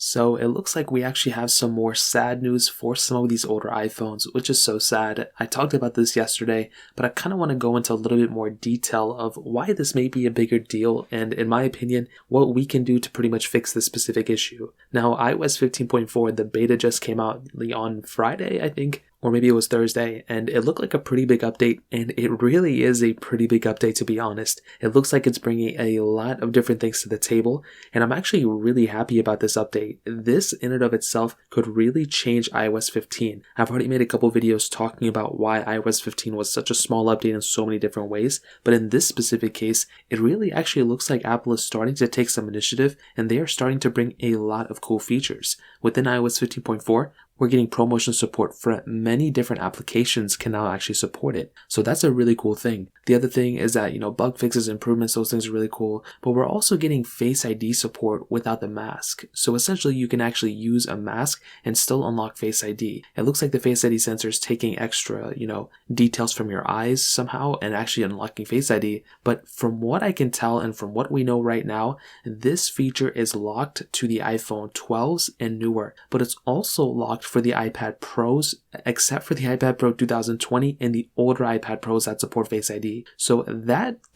So it looks like we actually have some more sad news for some of these older iPhones, which is so sad. I talked about this yesterday, but I kind of want to go into a little bit more detail of why this may be a bigger deal and, in my opinion, what we can do to pretty much fix this specific issue. Now, iOS 15.4, the beta just came out on Friday, I think, or maybe it was Thursday, and it looked like a pretty big update, and it really is a pretty big update, to be honest. It looks like it's bringing a lot of different things to the table, and I'm actually really happy about this update. This in and of itself could really change iOS 15. I've already made a couple videos talking about why iOS 15 was such a small update in so many different ways, but in this specific case, it really actually looks like Apple is starting to take some initiative, and they are starting to bring a lot of cool features. Within iOS 15.4, we're getting ProMotion support for many different applications can now actually support it. So that's a really cool thing. The other thing is that, bug fixes, improvements, those things are really cool, but we're also getting Face ID support without the mask. So essentially you can actually use a mask and still unlock Face ID. It looks like the Face ID sensor is taking extra, details from your eyes somehow and actually unlocking Face ID. But from what I can tell and from what we know right now, this feature is locked to the iPhone 12s and newer, but it's also locked for the iPad Pros, except for the iPad Pro 2020 and the older iPad Pros that support Face ID. So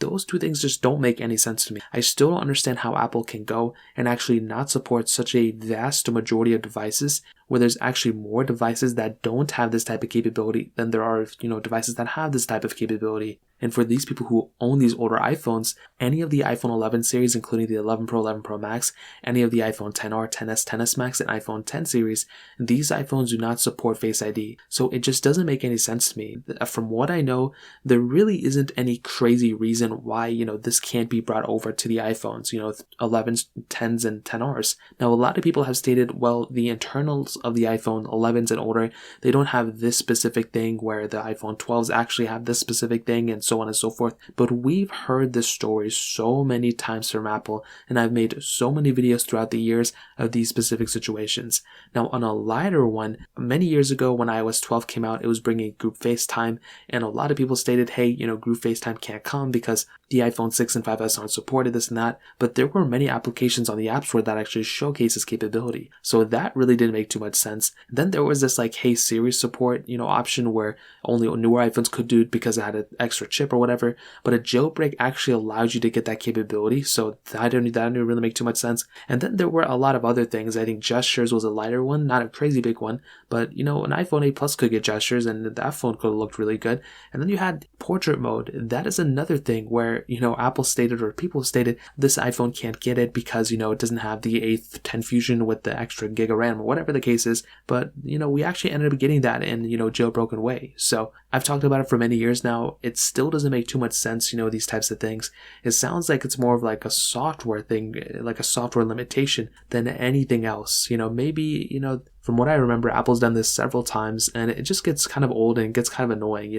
those two things just don't make any sense to me. I still don't understand how Apple can go and actually not support such a vast majority of devices where there's actually more devices that don't have this type of capability than there are, devices that have this type of capability. And for these people who own these older iPhones, any of the iPhone 11 series, including the 11 Pro, 11 Pro Max, any of the iPhone XR, XS, XS Max, and iPhone 10 series, these iPhones do not support Face ID. So it just doesn't make any sense to me. From what I know, there really isn't any crazy reason why, this can't be brought over to the iPhones, 11s, 10s, and 10Rs. Now, a lot of people have stated, well, the internals of the iPhone 11s and older, they don't have this specific thing where the iPhone 12s actually have this specific thing and so on and so forth. But we've heard this story so many times from Apple, and I've made so many videos throughout the years of these specific situations. Now, on a lighter one, many years ago when iOS 12 came out, it was bringing group FaceTime, and a lot of people stated, hey, group FaceTime can't come because the iPhone 6 and 5S aren't supported, this and that. But there were many applications on the App Store that actually showcase this capability. So that really didn't make too much sense. Then there was this Hey Siri support, option where only newer iPhones could do it because it had an extra chip or whatever. But a jailbreak actually allowed you to get that capability. So that didn't really make too much sense. And then there were a lot of other things. I think gestures was a lighter one, not a crazy big one, but an iPhone 8 Plus could get gestures and that phone could have looked really good. And then you had portrait mode. That is another thing where, Apple stated or people stated this iPhone can't get it because, it doesn't have the 8th 10 Fusion with the extra gig of RAM or whatever the case is. But, we actually ended up getting that in, jailbroken way. So I've talked about it for many years now. It still doesn't make too much sense, these types of things. It sounds like it's more of like a software thing, like a software limitation than anything else. Maybe, from what I remember, Apple's done this several times and it just gets kind of old and gets kind of annoying,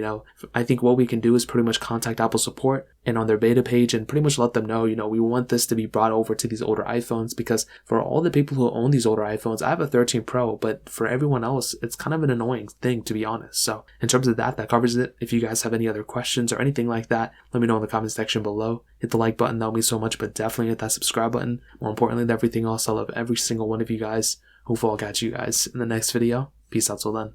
I think what we can do is pretty much contact Apple support and on their beta page and pretty much let them know, we want this to be brought over to these older iPhones because for all the people who own these older iPhones, I have a 13 Pro, but for everyone else, it's kind of an annoying thing, to be honest. So in terms of that covers it. If you guys have any other questions or anything like that, let me know in the comment section below. Hit the like button, that would mean so much, but definitely hit that subscribe button. More importantly than everything else, I love every single one of you guys. Hopefully I'll catch you guys in the next video. Peace out till then.